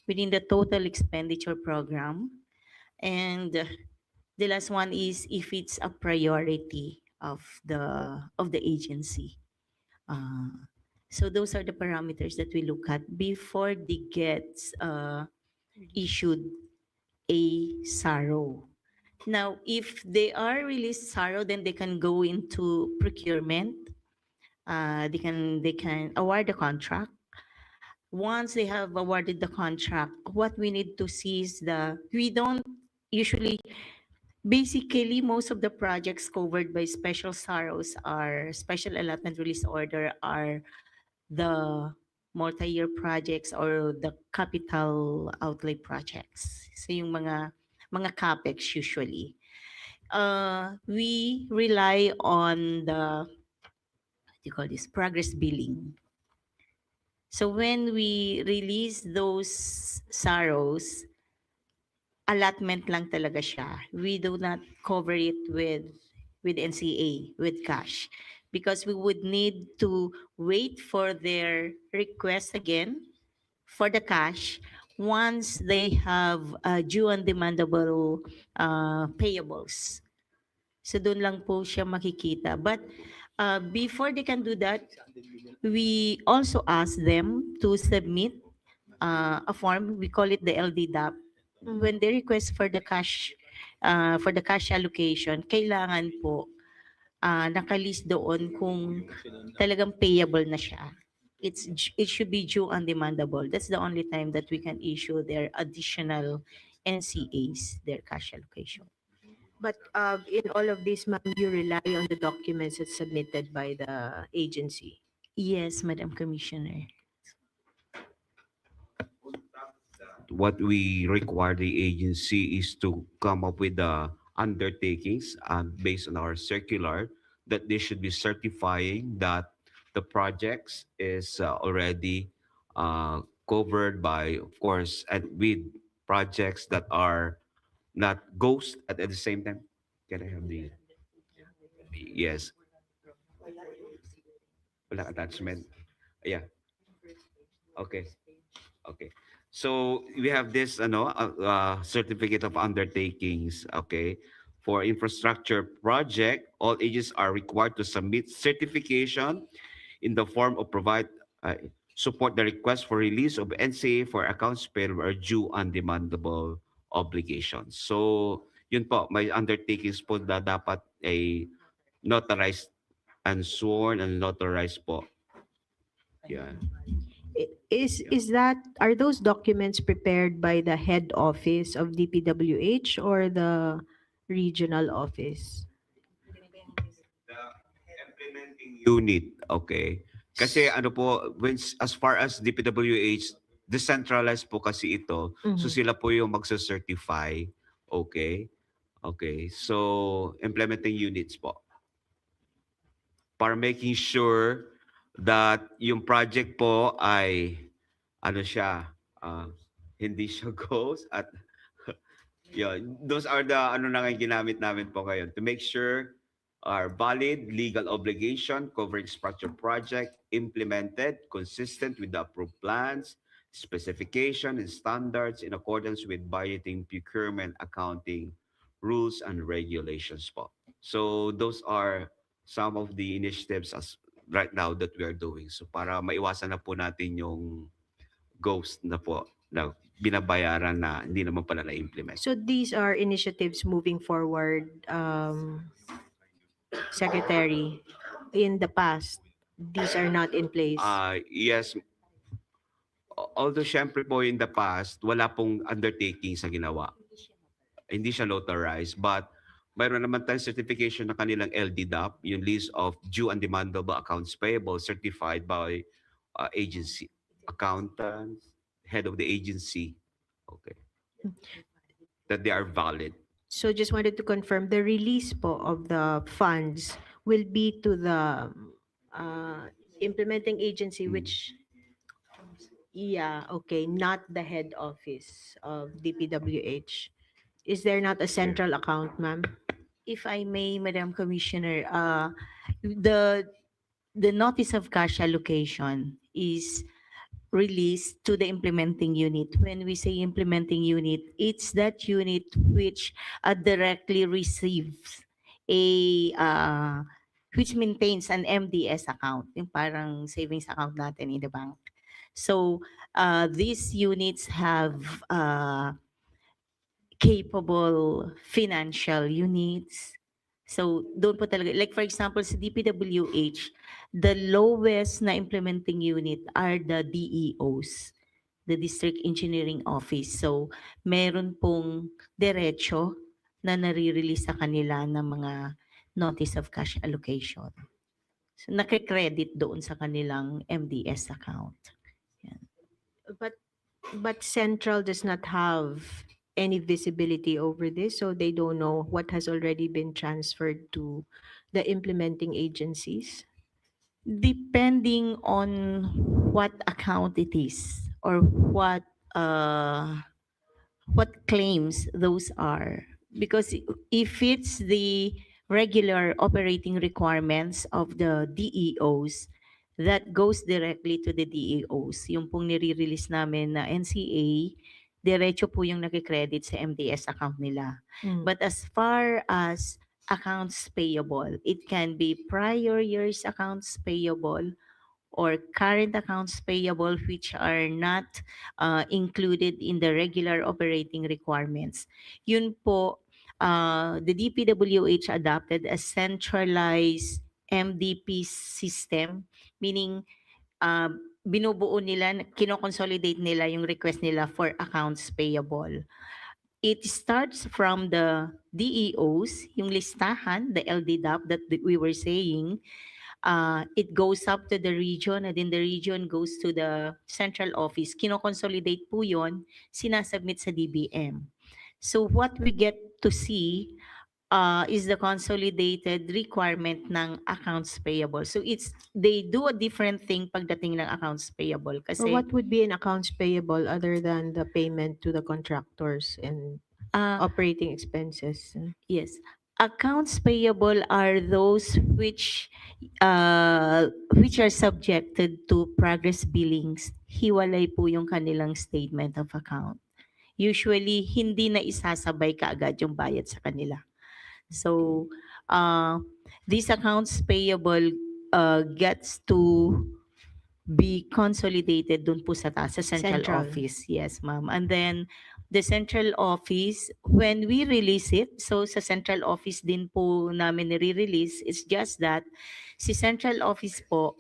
within the total expenditure program. And the last one is if it's a priority of the agency. Uh, so those are the parameters that we look at before they get issued a SARO. Now, if they are really SARO, then they can go into procurement. They can award the contract. Once they have awarded the contract, what we need to see is we don't usually, basically, most of the projects covered by special SAROs are special allotment release order are the multi-year projects or the capital outlay projects. So yung mga capex usually. We rely on the, what do you call this, progress billing. So when we release those SAROs, allotment lang talaga siya. We do not cover it with NCA, with cash, because we would need to wait for their request again for the cash once they have due and demandable payables. So doon lang po siya makikita. But before they can do that, we also ask them to submit a form. We call it the LDDAP. When they request for the cash allocation, kailangan po nakalist doon kung talagang payable na siya. It should be due and demandable. That's the only time that we can issue their additional NCAs, their cash allocation. But in all of this, ma'am, you rely on the documents that's submitted by the agency. Yes, Madam Commissioner. What we require the agency is to come up with the undertakings based on our circular that they should be certifying that the projects is already covered by, of course, and with projects that are not ghost at the same time. Can I have the, yes, walang attachment. Yeah, okay. Okay. So we have this certificate of undertakings, okay? For infrastructure project, all agents are required to submit certification in the form of provide support the request for release of NCA for accounts payable or due undemandable obligations. So yun po, may undertakings po na dapat ay notarized and sworn and notarized po. Yeah. Is that, are those documents prepared by the head office of DPWH or the regional office? The implementing unit, okay. Kasi ano po, as far as DPWH, decentralized po kasi ito. So sila po yung magsa-certify. Okay. Okay. So implementing units po. Para making sure that yung project po ay ano siya, hindi siya ghost at yun, those are the ano na nga ginamit namin po ngayon to make sure are valid legal obligation covering structure project implemented consistent with the approved plans, specification and standards in accordance with budgeting, procurement, accounting rules and regulations po. So those are some of the initiatives as right now that we are doing. So para maiwasan na po natin yung ghost na po na binabayaran na hindi naman pala na-implement. So these are initiatives moving forward, Secretary. In the past, these are not in place. Yes. Although syempre po in the past, wala pong undertaking sa ginawa. Hindi siya notarized. But mayroon naman tayong certification ng kanilang LDDAP, yung list of due and demandable accounts payable certified by agency, accountants, head of the agency. Okay. That they are valid. So just wanted to confirm the release po of the funds will be to the implementing agency, which, yeah, okay, not the head office of DPWH. Is there not a central account, ma'am? If I may, Madam Commissioner, the notice of cash allocation is released to the implementing unit. When we say implementing unit, it's that unit which directly receives which maintains an MDS account, yung parang savings account natin in the bank. So these units have capable financial units. So doon po talaga, like for example sa DPWH, the lowest na implementing unit are the DEOs, the District Engineering Office. So meron pong derecho na nare-release sa kanila ng mga notice of cash allocation. So nakikredit doon sa kanilang MDS account. But Central does not have any visibility over this, so they don't know what has already been transferred to the implementing agencies. Depending on what account it is or what claims those are, because if it's the regular operating requirements of the DEOs, that goes directly to the DEOs. Yung pong nire-release namin na NCA, diretso po yung nakikredit sa MDS account nila. Mm. But as far as accounts payable, it can be prior years accounts payable or current accounts payable which are not included in the regular operating requirements. Yun po, the DPWH adopted a centralized MDP system, meaning binubuo nila, kinoconsolidate nila yung request nila for accounts payable. It starts from the DEOs, yung listahan, the LDDAP that we were saying. It goes up to the region and then the region goes to the central office. Kino-consolidate po yun, sinasubmit sa DBM. So what we get to see is the consolidated requirement ng accounts payable. So they do a different thing pagdating ng accounts payable. So Kasi what would be an accounts payable other than the payment to the contractors and operating expenses? yes, accounts payable are those which are subjected to progress billings. Hiwalay po yung kanilang statement of account. Usually, hindi na isasabay kaagad yung bayad sa kanila. So, these accounts payable gets to be consolidated dun po sa taas, sa central Central. office. Yes, ma'am. And then, the central office, when we release it, so sa central office din po namin nire-release, it's just that si central office po,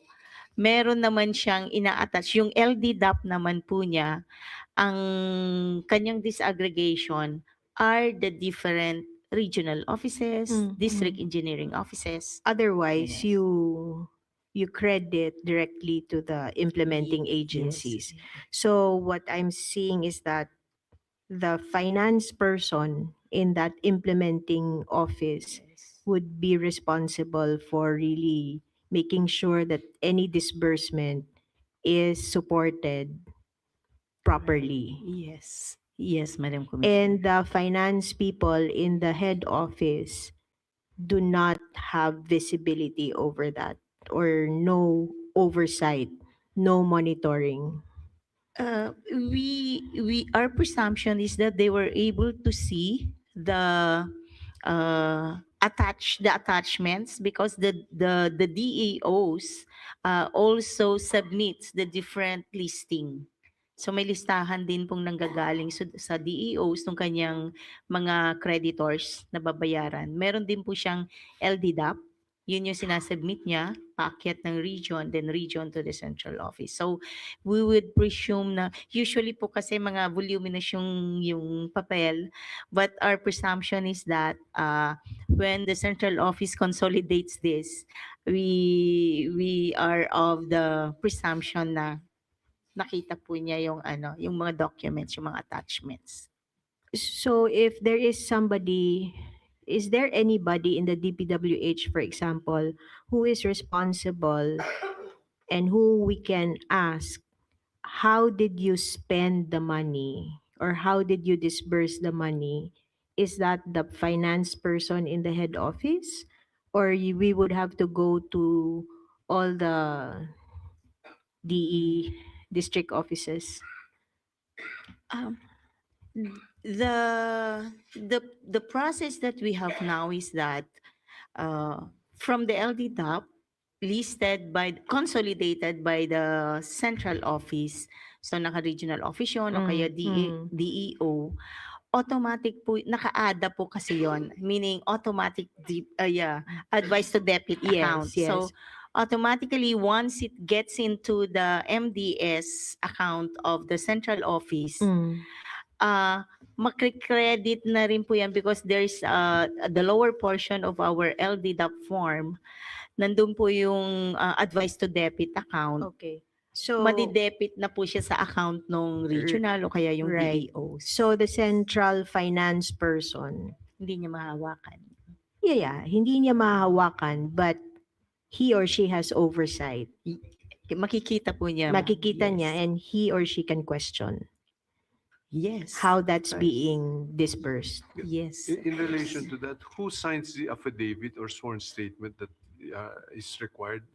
meron naman siyang ina-attach. Yung LDDAP naman po niya, ang kanyang disaggregation are the different regional offices, district engineering offices. Otherwise, Yes. you credit directly to the implementing agencies. So what I'm seeing is that the finance person in that implementing office would be responsible for really making sure that any disbursement is supported properly. Yes. Yes, Madam Commissioner. And the finance people in the head office do not have visibility over that or no oversight, no monitoring. Our presumption is that they were able to see the attachments because the DAOs also submits the different listing. So may listahan din pong nanggagaling sa DEOs ng kanyang mga creditors na babayaran. Meron din po siyang LDDAP. Yun yung sinasubmit niya, paakyat ng region, then region to the central office. So we would presume na usually po kasi mga voluminous yung papel, but our presumption is that when the central office consolidates this, we are of the presumption na nakita po niya yung mga documents, yung mga attachments. So if there is somebody, is there anybody in the DPWH, for example, who is responsible and who we can ask, how did you spend the money or how did you disburse the money? Is that the finance person in the head office? Or we would have to go to all the district offices? Um, the the process that we have now is that from the LDDAP listed by consolidated by the central office, so naka-regional office yun o kaya DEO, automatic po, naka-ADA po kasi yon, meaning automatic advice to debit account. Yes, yes. So automatically once it gets into the MDS account of the central office, makre-credit na rin po yan because there's the lower portion of our LDDAP form, nandun po yung advice to debit account. Okay. So, Madidebit na po siya sa account ng regional o kaya yung Right. DEOs. so the central finance person, Hindi niya mahawakan. hindi niya mahahawakan, but he or she has oversight. Makikita po niya. Makikita Yes. niya and he or she can question Yes. how that's Right. being dispersed. Yes. In relation to that, who signs the affidavit or sworn statement that is required?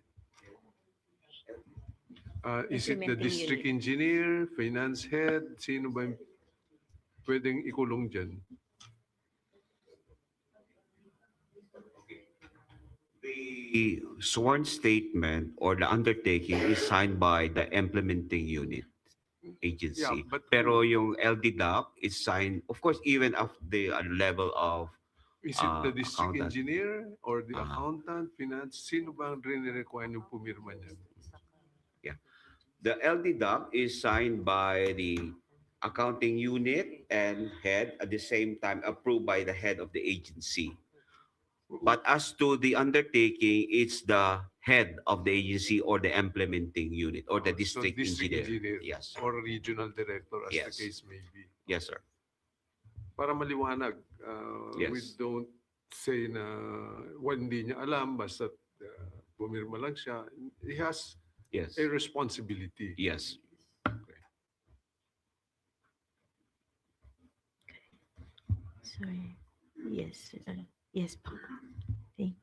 Is it the Implementing district engineer, finance head? Sino ba yung pwedeng ikulong dyan? The sworn statement or the undertaking is signed by the implementing unit agency. Yeah, but Pero yung LDDAP is signed, of course, even at the level of is it the district accountant. engineer or the Ah. accountant, finance? Sino ba ang rin-require yung pumirma niyan? the LDDAP is signed by the accounting unit and head at the same time approved by the head of the agency. But as to the undertaking, it's the head of the agency or the implementing unit or the So district engineer. Yes. Or regional director as Yes. the case may be. Yes, sir. Para maliwanag, we Yes. don't say na hindi niya alam, basta pumirma lang siya. He has Yes. a responsibility. Yes. Sorry. Yes. Yes po. Okay.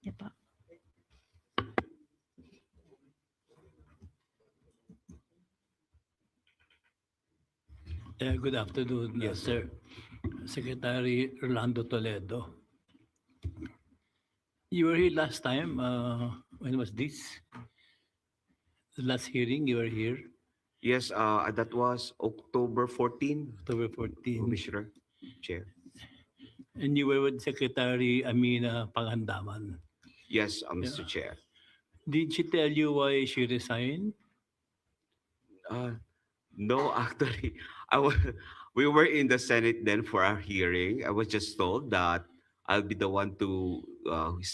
Yeah po. Good afternoon, Yes, sir. Secretary Rolando Toledo. You were here last time. When was this? The last hearing, you were here, Yes, that was October 14, October 14. Commissioner, Chair. And you were with Secretary Amina Pangandaman. Yes, Mr. Chair. Did she tell you why she resigned? No, actually, we were in the Senate then for our hearing. I was just told that I'll be the one to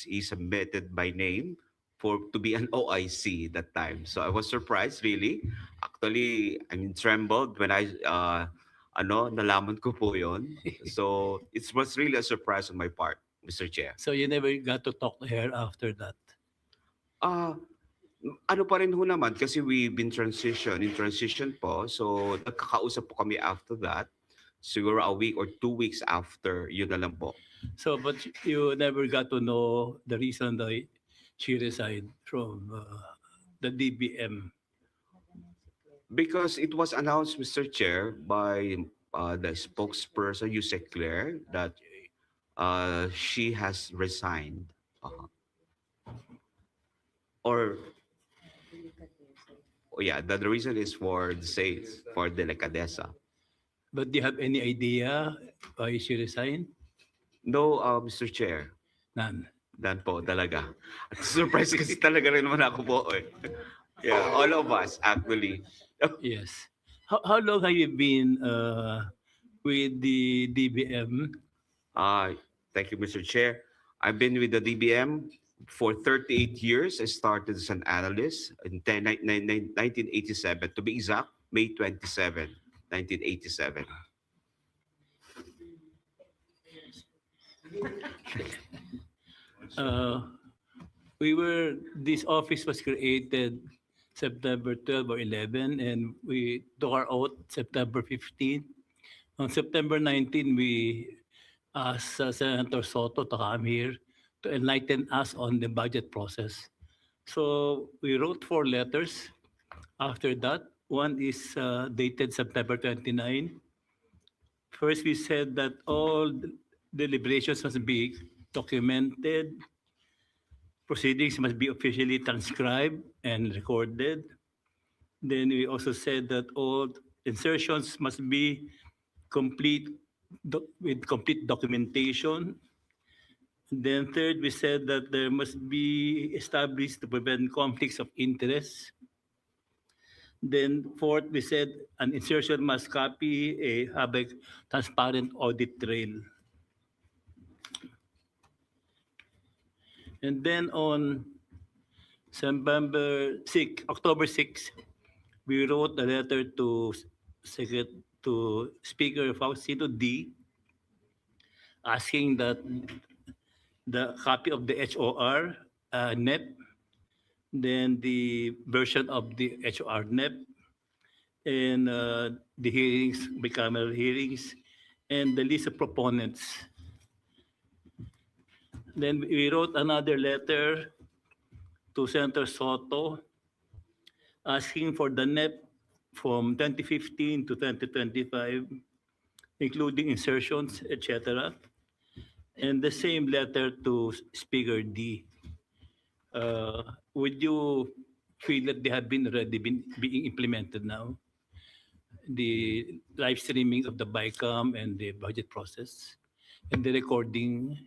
he submitted my name to be an OIC that time. So I was surprised, really. Actually, I mean, trembled when I nalaman ko po yon. So it was really a surprise on my part, Mr. Chair. So you never got to talk to her after that? Ano pa rin ho naman kasi we've been in transition po. So nagkakausap po kami after that. Siguro a week or 2 weeks after, yun na lang po. So, but you never got to know the reason why she resigned from the DBM. Because it was announced, Mr. Chair, by the spokesperson, Yusek Claire, that she has resigned. The reason is for delicadeza. But do you have any idea why she resigned? No, Mr. Chair. None. Dan po, talaga. At surprise kasi talaga rin naman ako po. Yeah, all of us, actually. Yes. How long have you been with the DBM? Thank you, Mr. Chair. I've been with the DBM for 38 years. I started as an analyst in 1987. To be exact, May 27, 1987. This office was created September 12 or 11, and we took our oath September 15. On September 19, we asked Senator Soto to come here to enlighten us on the budget process. So we wrote 4 letters. After that, One is dated September 29. First, we said that all deliberations must be documented, proceedings must be officially transcribed and recorded. Then we also said that all insertions must be complete with complete documentation. Then third, we said that there must be established to prevent conflicts of interest. Then fourth, we said an insertion must have a transparent audit trail. And then on October 6, we wrote a letter to to Speaker Faustino D asking that the copy of the HOR NEP, then the version of the HOR NEP, and the hearings, bicameral hearings, and the list of proponents. Then we wrote another letter to Senator Soto asking for the NEP from 2015 to 2025, including insertions, etc. And the same letter to Speaker D. Would you feel that they have been already being implemented now? The live streaming of the BICAM and the budget process and the recording.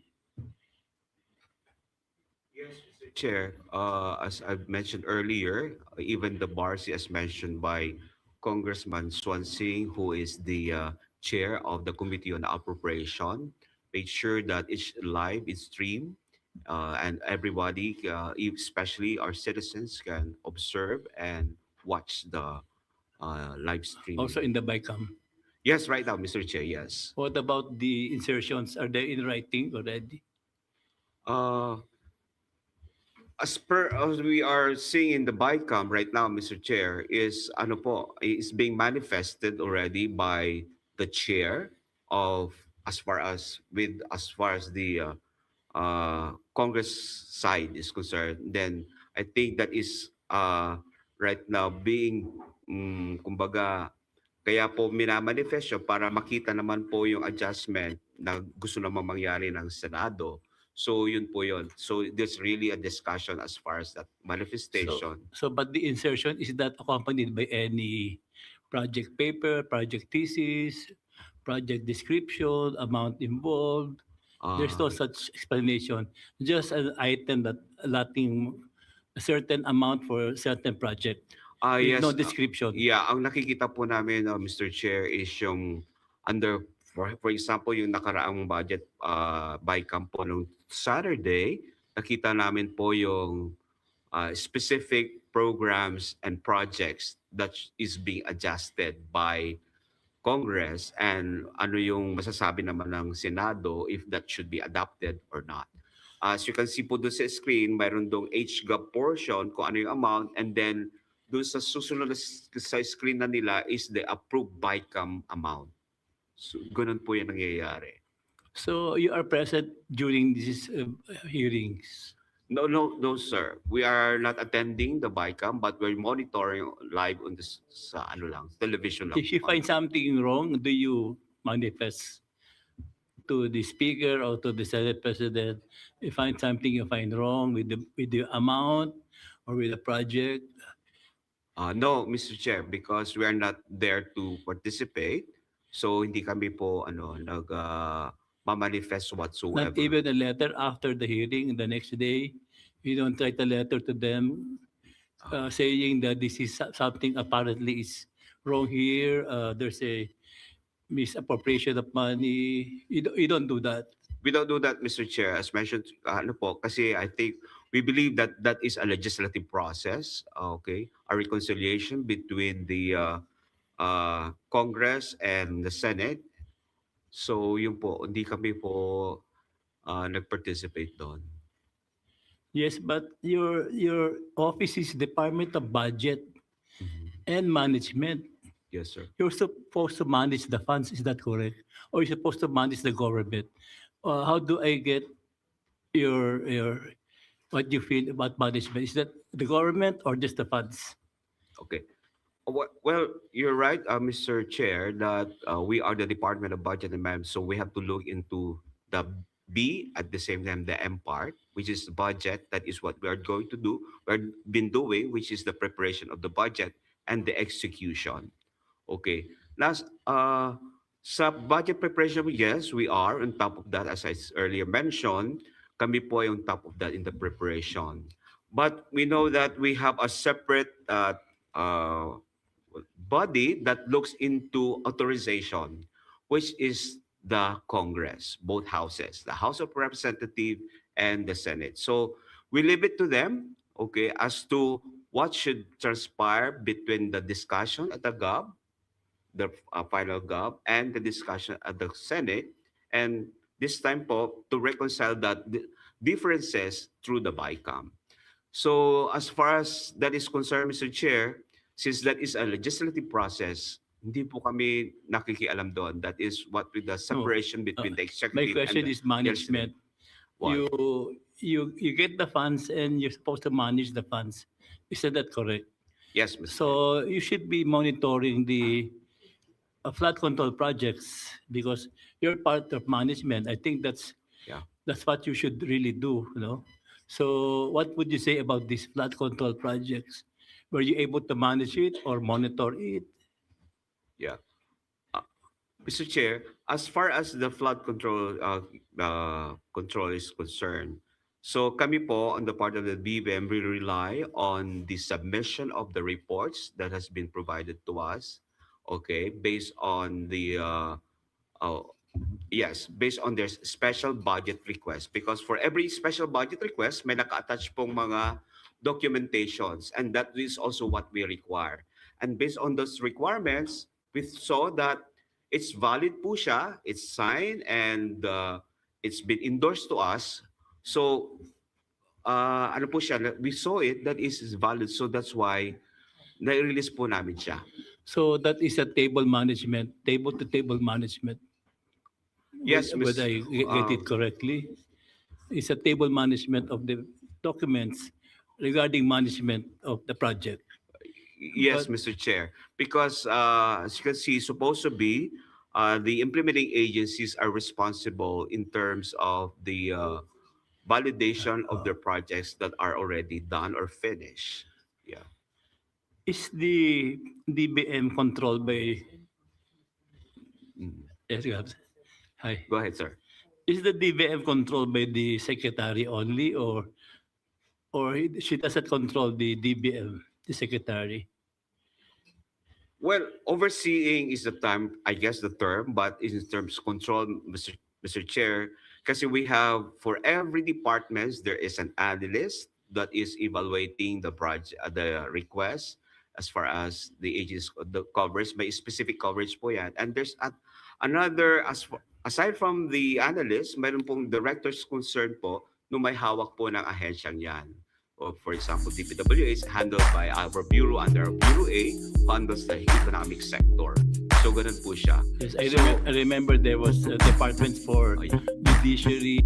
Yes, Mr. Chair, as I've mentioned earlier, even the BARC, as mentioned by Congressman Swansing, who is the chair of the Committee on Appropriation, made sure that it's live, it's streamed, and everybody, especially our citizens, can observe and watch the live stream. Also in the BICAM. Yes, right now, Mr. Chair, yes. What about the insertions? Are they in writing already? Uh, as we are seeing in the BICAM right now, Mr. Chair, is being manifested already by the chair of as far as the Congress side is concerned. Then I think that is right now being kumbaga kaya po minamanifest siya para makita naman po yung adjustment na gusto naman mangyari ng Senado. So yun po yun. So there's really a discussion as far as that manifestation. But the insertion, is that accompanied by any project paper, project thesis, project description, amount involved? There's no such explanation. Just an item that allotting a certain amount for a certain project. With yes, no description. yeah, ang nakikita po namin, Mr. Chair, is yung for example, yung nakaraang budget BICAM po nung Saturday, nakita namin po yung specific programs and projects that is being adjusted by Congress and ano yung masasabi naman ng Senado if that should be adopted or not. As you can see po doon sa screen, mayroon doong HGov portion kung ano yung amount, and then doon sa susunod sa screen na nila is the approved BICAM amount. So, ganun po yung nangyayari. So you are present during these hearings? No, sir. We are not attending the BICAM, but we're monitoring live on this sa television lang. If you find something wrong, do you manifest to the speaker or to the Senate President? You find something you find wrong with the amount or with the project? No, Mr. Chair, because we are not there to participate. So hindi kami po ma-manifest whatsoever. Not even a letter after the hearing the next day? You don't write a letter to them saying that this is something apparently is wrong here, there's a misappropriation of money. You don't do that? We don't do that, Mr. Chair. As mentioned, kasi I think we believe that that is a legislative process, okay? A reconciliation between the Congress and the Senate. So yun po, hindi kami po nag-participate doon. Yes, but your office is Department of Budget and Management. Yes, sir. You're supposed to manage the funds, is that correct? Or you're supposed to manage the government? How do I get your what you feel about management? Is that the government or just the funds? Okay. Well, you're right, Mr. Chair, that we are the Department of Budget and Management, so we have to look into the B at the same time the M part, which is the budget. That is what we are going to do. We've been doing, which is the preparation of the budget and the execution. Okay. Last, sa budget preparation, yes, we are on top of that. As I earlier mentioned, kami po ay on top of that in the preparation. But we know that we have a separate uh, body that looks into authorization, which is the Congress, both houses, the House of Representatives and the Senate. So we leave it to them, okay, as to what should transpire between the discussion at the GOV, the final GOV, and the discussion at the Senate, and this time po to reconcile that differences through the BICAM. So as far as that is concerned, Mr. Chair, since that is a legislative process, hindi po kami nakikialam doon. That is what with the separation between the executive My question and is management. What? You get the funds and you're supposed to manage the funds. Isn't that correct? Yes, Mr. So you should be monitoring the flood control projects because you're part of management. I think that's Yeah. that's what you should really do, you know. So what would you say about these flood control projects? Were you able to manage it or monitor it? Yeah. Mr. Chair, as far as the flood control is concerned, so kami po on the part of the BBM, we rely on the submission of the reports that has been provided to us, okay, based on the uh, yes, based on their special budget request. Because for every special budget request, may naka-attach pong mga documentations, and that is also what we require. And based on those requirements, we saw that it's valid po siya, it's signed, and it's been endorsed to us. So, ano po siya, we saw it, that is valid. So that's why, na-release po namin siya. So that is a table management, table-to-table management. Yes, Whether I get it correctly. It's a table management of the documents regarding management of the project. Yes, But- Mr. Chair, because as you can see, supposed to be the implementing agencies are responsible in terms of the validation of their projects that are already done or finished. Yeah. Is the DBM controlled by... Mm. Yes, you have. Hi. Go ahead, sir. Is the DBM controlled by the secretary only or she doesn't control the DBM, the secretary? Well, overseeing is the term, I guess the term, but in terms of control, Mr. Chair, kasi we have, for every departments, there is an analyst that is evaluating the project, the request as far as the agencies, the coverage, may specific coverage po yan. And there's another, aside from the analyst, mayroon pong directors concerned po no may hawak po ng ahensyang yan. Or for example, DPWH is handled by our bureau under Bureau A, who handles the economic sector. So ganun po siya. Yes, I So- remember there was a department for Oh, yeah. judiciary.